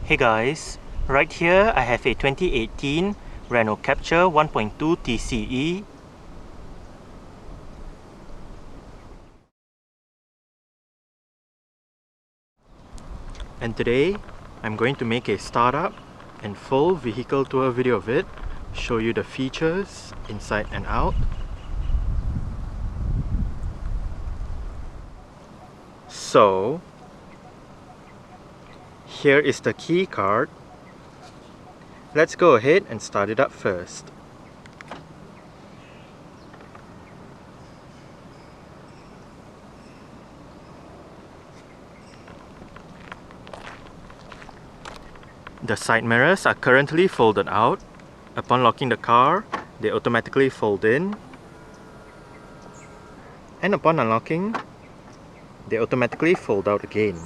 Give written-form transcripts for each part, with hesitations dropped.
Hey guys, right here I have a 2018 Renault CAPTUR 1.2 TCe. And today I'm going to make a startup and full vehicle tour video of it, show you the features inside and out. So here is the key card. Let's go ahead and start it up first. The side mirrors are currently folded out. Upon locking the car, they automatically fold in. And upon unlocking, they automatically fold out again.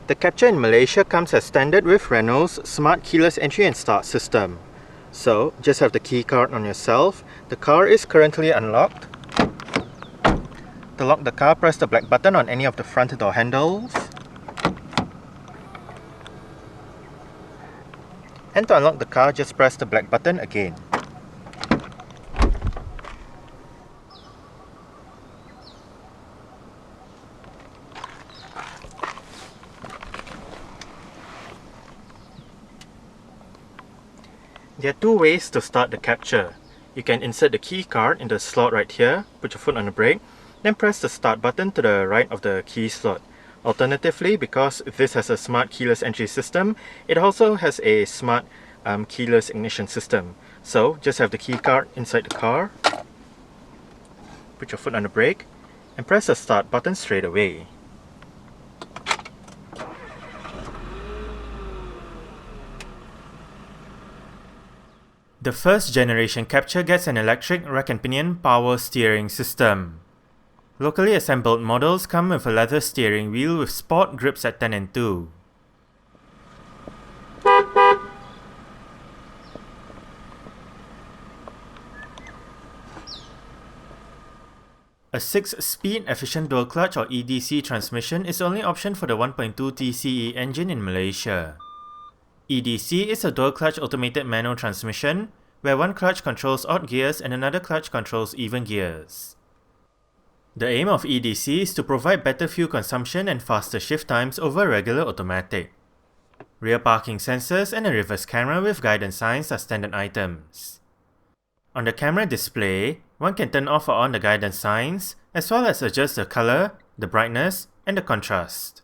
The CAPTUR in Malaysia comes as standard with Renault's smart keyless entry and start system. So, just have the key card on yourself. The car is currently unlocked. To lock the car, press the black button on any of the front door handles. And to unlock the car, just press the black button again. There are two ways to start the CAPTUR. You can insert the key card in the slot right here, put your foot on the brake, then press the start button to the right of the key slot. Alternatively, because this has a smart keyless entry system, it also has a smart keyless ignition system. So just have the key card inside the car, put your foot on the brake, and press the start button straight away. The first generation CAPTUR gets an electric rack and pinion power steering system. Locally assembled models come with a leather steering wheel with sport grips at 10 and 2. A 6-speed efficient dual clutch or EDC transmission is only option for the 1.2 TCe engine in Malaysia. EDC is a dual clutch automated manual transmission, where one clutch controls odd gears and another clutch controls even gears. The aim of EDC is to provide better fuel consumption and faster shift times over regular automatic. Rear parking sensors and a reverse camera with guidance signs are standard items. On the camera display, one can turn off or on the guidance signs, as well as adjust the color, the brightness, and the contrast.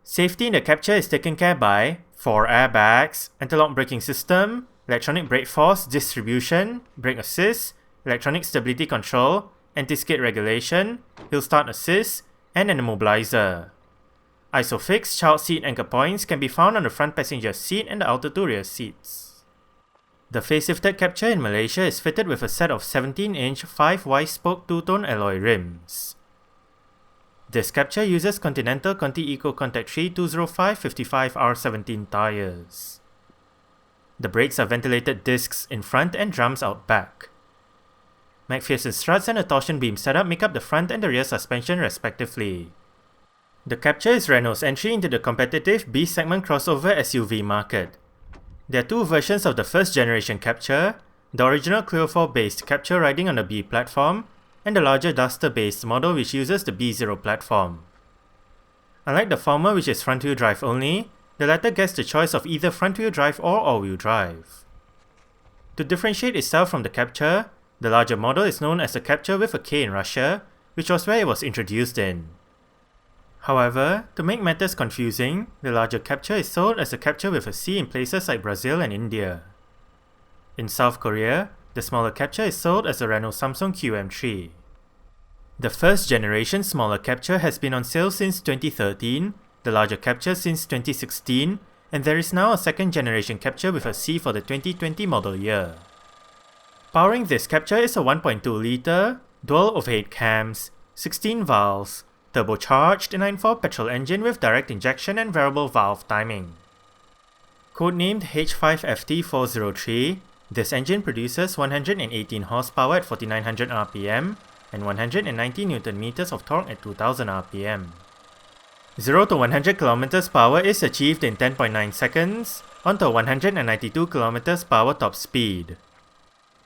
Safety in the CAPTUR is taken care by 4 airbags, anti-lock braking system, electronic brake force distribution, brake assist, electronic stability control, anti-skid regulation, hill start assist, and an immobilizer. Isofix child seat anchor points can be found on the front passenger seat and the outer two rear seats. The facelifted CAPTUR in Malaysia is fitted with a set of 17-inch 5 wide-spoke two-tone alloy rims. This CAPTUR uses Continental Conti Eco Contact 3 205/55R17 tyres. The brakes are ventilated discs in front and drums out back. McPherson struts and a torsion beam setup make up the front and the rear suspension respectively. The CAPTUR is Renault's entry into the competitive B-segment crossover SUV market. There are two versions of the first generation CAPTUR, the original Clio 4-based CAPTUR riding on the B platform, and the larger Duster-based model which uses the B0 platform. Unlike the former, which is front-wheel drive only, the latter gets the choice of either front-wheel drive or all-wheel drive. To differentiate itself from the CAPTUR, the larger model is known as the CAPTUR with a K in Russia, which was where it was introduced in. However, to make matters confusing, the larger CAPTUR is sold as a CAPTUR with a C in places like Brazil and India. In South Korea, the smaller CAPTUR is sold as the Renault Samsung QM3. The first generation smaller CAPTUR has been on sale since 2013, the larger CAPTUR since 2016, and there is now a second generation Captur with a C for the 2020 model year. Powering this Captur is a 1.2 litre, dual overhead cams, 16 valves, turbocharged 9.4 petrol engine with direct injection and variable valve timing. Codenamed H5FT403, this engine produces 118 horsepower at 4900 rpm and 190 Nm of torque at 2000 rpm. 0 to 100 km power is achieved in 10.9 seconds onto 192 km power top speed.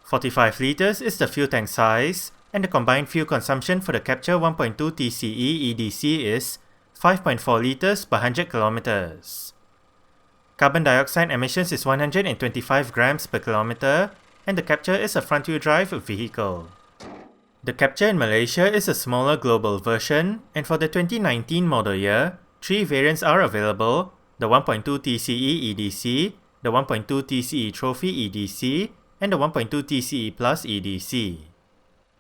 45 litres is the fuel tank size, and the combined fuel consumption for the CAPTUR 1.2 TCe EDC is 5.4 litres per 100 km. Carbon dioxide emissions is 125 grams per kilometer, and the CAPTUR is a front-wheel drive vehicle. The CAPTUR in Malaysia is a smaller global version, and for the 2019 model year, 3 variants are available: the 1.2 TCe EDC, the 1.2 TCe Trophy EDC, and the 1.2 TCe Plus EDC.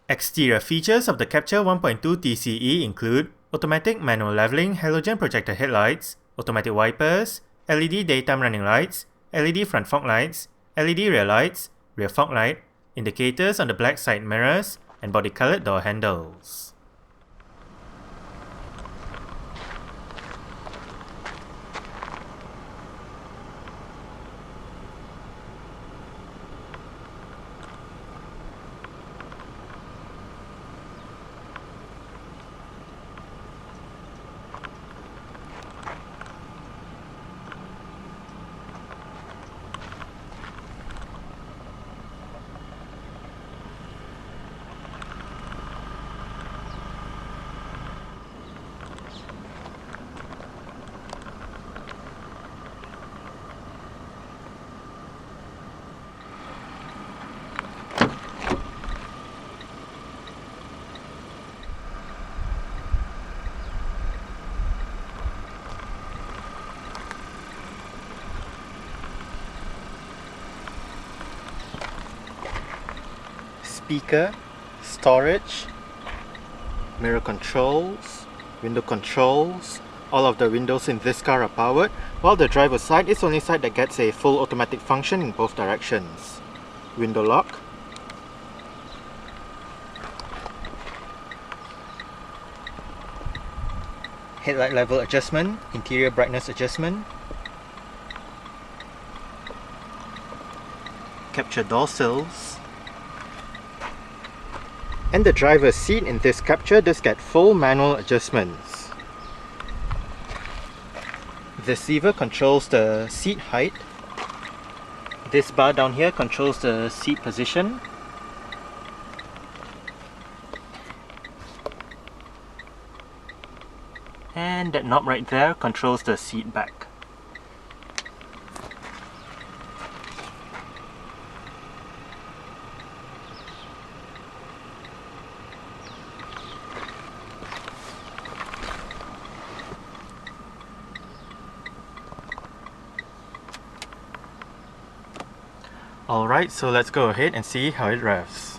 Exterior features of the CAPTUR 1.2 TCe include automatic manual leveling halogen projector headlights, automatic wipers, LED daytime running lights, LED front fog lights, LED rear lights, rear fog light, indicators on the black side mirrors, and body-colored door handles. Speaker, storage, mirror controls, window controls. All of the windows in this car are powered, while the driver's side is the only side that gets a full automatic function in both directions. Window lock, headlight level adjustment, interior brightness adjustment, CAPTUR door sills, and the driver's seat in this CAPTUR does get full manual adjustments. This lever controls the seat height. This bar down here controls the seat position. And that knob right there controls the seat back. Alright, so let's go ahead and see how it revs.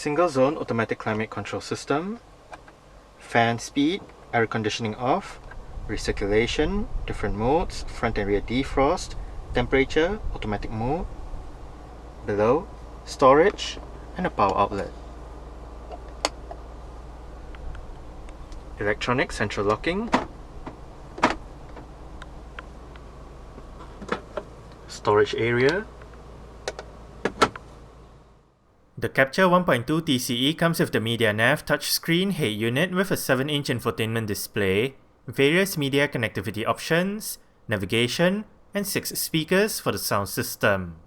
single zone automatic climate control system, fan speed, air conditioning off, recirculation, different modes, front and rear defrost, temperature, automatic mode. Below, storage and a power outlet. Electronic central locking, storage area. The CAPTUR 1.2 TCe comes with the Media Nav touchscreen head unit with a 7-inch infotainment display, various media connectivity options, navigation, and 6 speakers for the sound system.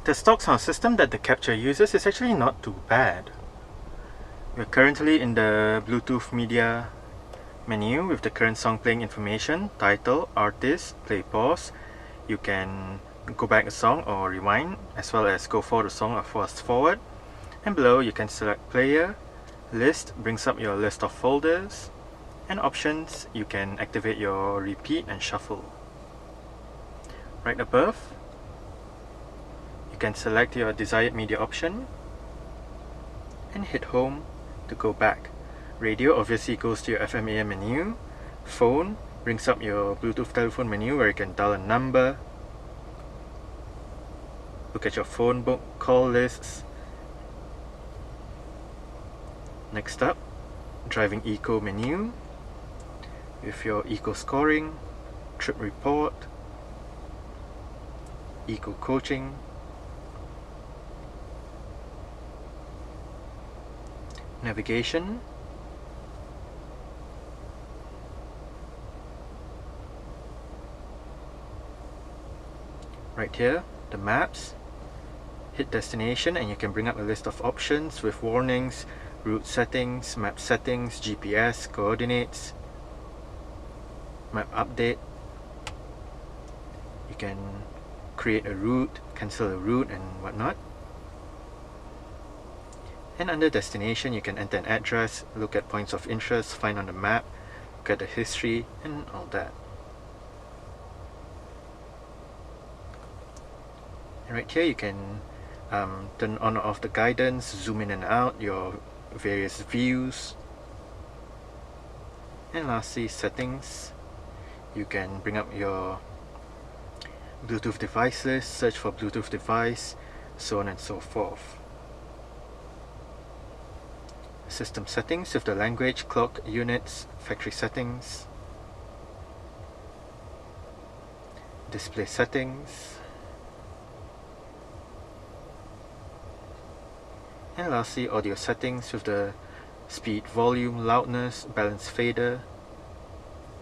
The stock sound system that the CAPTUR uses is actually not too bad. We're currently in the Bluetooth media menu with the current song playing information, title, artist, play pause. You can go back a song or rewind, as well as go forward a song or fast forward. And below you can select player, list brings up your list of folders, and options you can activate your repeat and shuffle. Right above, you can select your desired media option and hit home to go back. Radio obviously goes to your FM AM menu. Phone brings up your Bluetooth telephone menu where you can dial a number, look at your phone book, call lists. Next up, driving eco menu with your eco scoring, trip report, eco coaching, navigation, right here, the maps. Hit destination and you can bring up a list of options with warnings, route settings, map settings, GPS, coordinates, map update. You can create a route, cancel a route and whatnot. And under destination you can enter an address, look at points of interest, find on the map, look at the history and all that. And right here you can turn on or off the guidance, zoom in and out, your various views. And lastly, settings. You can bring up your Bluetooth device list, search for Bluetooth device, so on and so forth. System settings with the language, clock, units, factory settings, display settings, and lastly audio settings with the speed, volume, loudness, balance fader,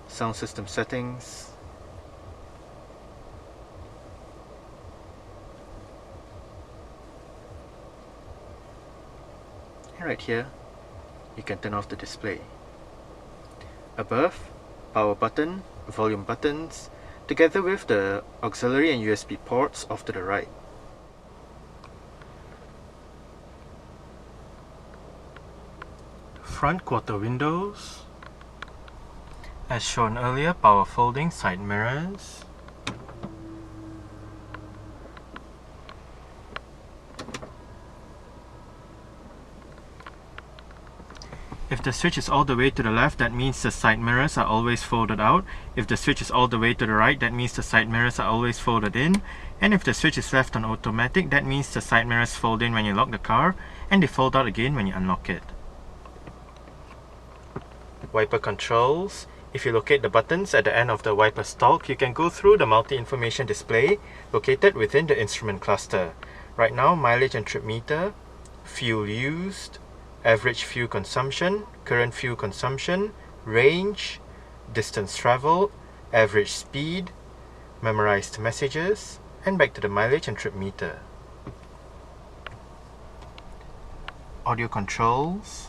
sound system settings, and right here you can turn off the display. Above, power button, volume buttons, together with the auxiliary and USB ports off to the right. Front quarter windows. As shown earlier, power folding side mirrors. If the switch is all the way to the left, that means the side mirrors are always folded out. If the switch is all the way to the right, that means the side mirrors are always folded in. And if the switch is left on automatic, that means the side mirrors fold in when you lock the car, and they fold out again when you unlock it. Wiper controls. If you locate the buttons at the end of the wiper stalk, you can go through the multi-information display located within the instrument cluster. Right now, mileage and trip meter, fuel used, average fuel consumption, current fuel consumption, range, distance traveled, average speed, memorized messages, and back to the mileage and trip meter. Audio controls,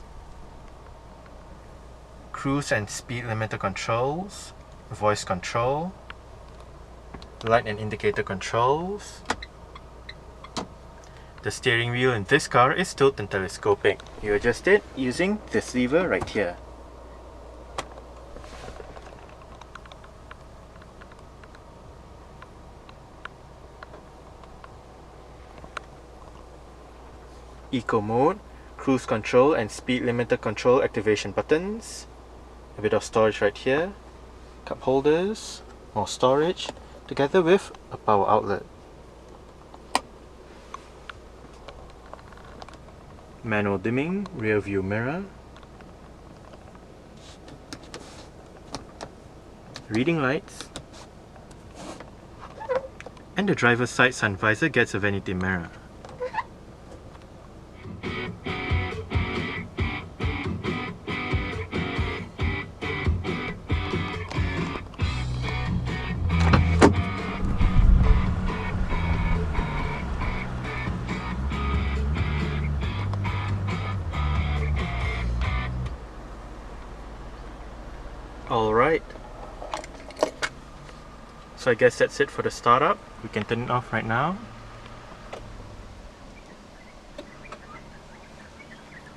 cruise and speed limiter controls, voice control, light and indicator controls. The steering wheel in this car is tilt and telescopic. You adjust it using this lever right here. Eco mode, cruise control and speed limiter control activation buttons. A bit of storage right here. Cup holders, more storage, together with a power outlet. Manual dimming, rear view mirror. Reading lights. And the driver's side sun visor gets a vanity mirror. Alright, so I guess that's it for the startup. We can turn it off right now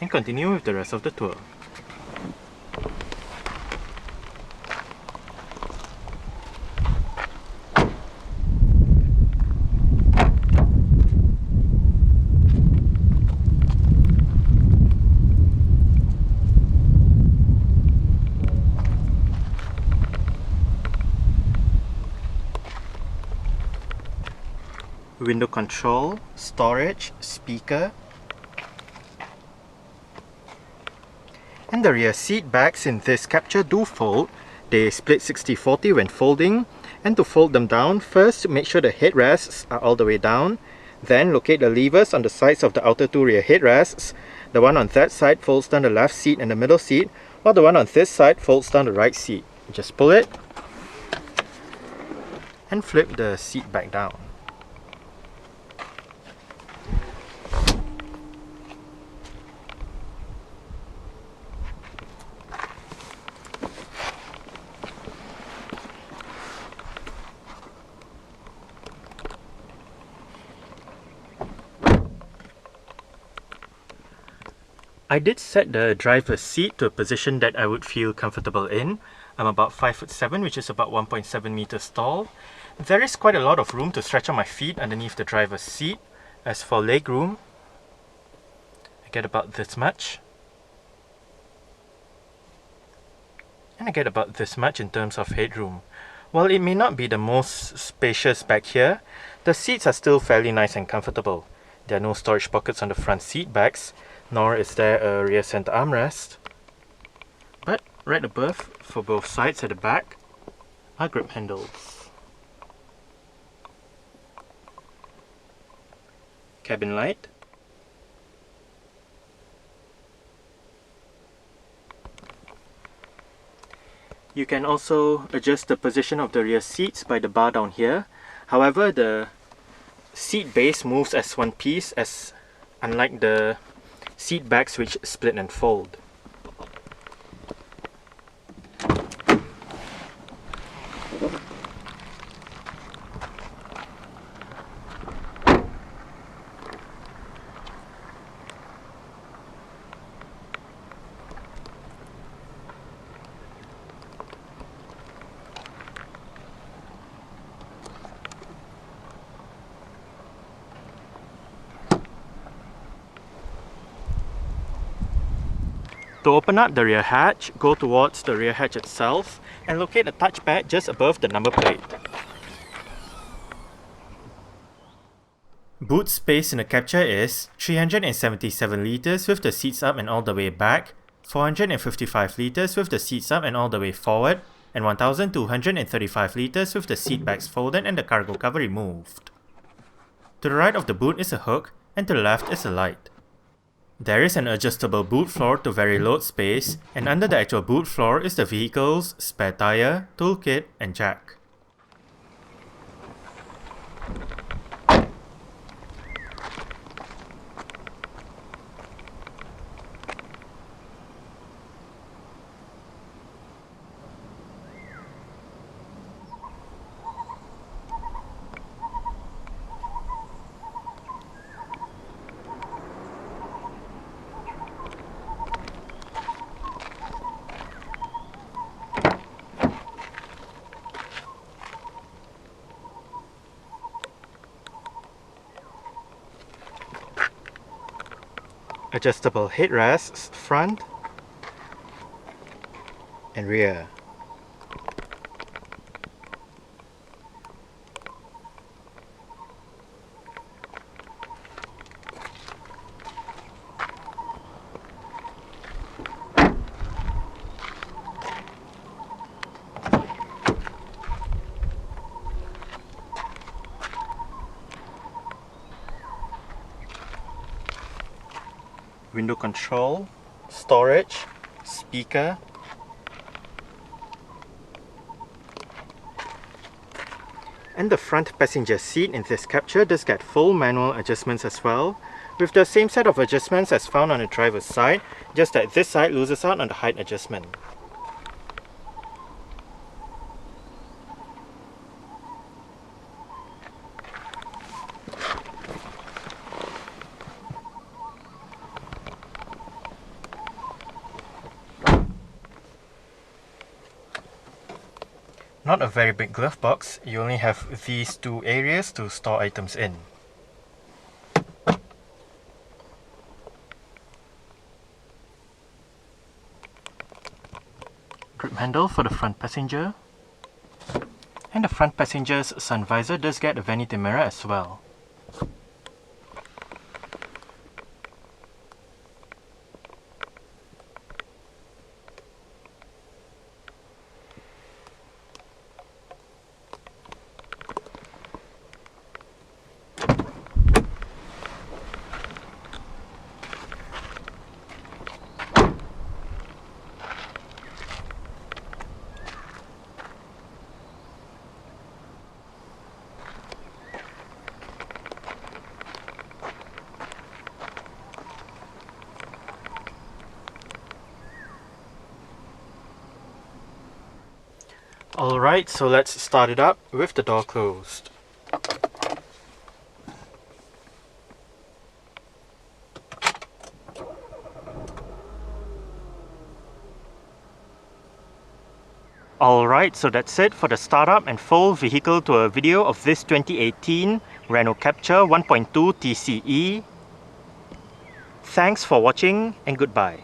and continue with the rest of the tour. Window control, storage, speaker, and the rear seat backs in this Captur do fold. They split 60-40 when folding, and to fold them down, first make sure the headrests are all the way down, then locate the levers on the sides of the outer two rear headrests. The one on that side folds down the left seat and the middle seat, while the one on this side folds down the right seat. Just pull it and flip the seat back down. I did set the driver's seat to a position that I would feel comfortable in. I'm about 5'7", which is about 1.7 meters tall. There is quite a lot of room to stretch out my feet underneath the driver's seat. As for leg room, I get about this much. And I get about this much in terms of headroom. While it may not be the most spacious back here, the seats are still fairly nice and comfortable. There are no storage pockets on the front seat backs, nor is there a rear center armrest. But right above, for both sides at the back, are grip handles. Cabin light. You can also adjust the position of the rear seats by the bar down here. However, the seat base moves as one piece, as unlike the seat backs which split and fold. To open up the rear hatch, go towards the rear hatch itself and locate a touchpad just above the number plate. Boot space in the Captur is 377 litres with the seats up and all the way back, 455 litres with the seats up and all the way forward, and 1235 litres with the seat backs folded and the cargo cover removed. To the right of the boot is a hook, and to the left is a light. There is an adjustable boot floor to vary load space, and under the actual boot floor is the vehicle's spare tyre, toolkit, and jack. adjustable headrests front and rear. Window control, storage, speaker, and the front passenger seat in this Captur does get full manual adjustments as well, with the same set of adjustments as found on the driver's side, just that this side loses out on the height adjustment. Not a very big glove box, you only have these two areas to store items in. Grip handle for the front passenger. And the front passenger's sun visor does get a vanity mirror as well. Alright, so let's start it up with the door closed. Alright, so that's it for the startup and full vehicle tour video of this 2018 Renault CAPTUR 1.2 TCe. Thanks for watching and goodbye.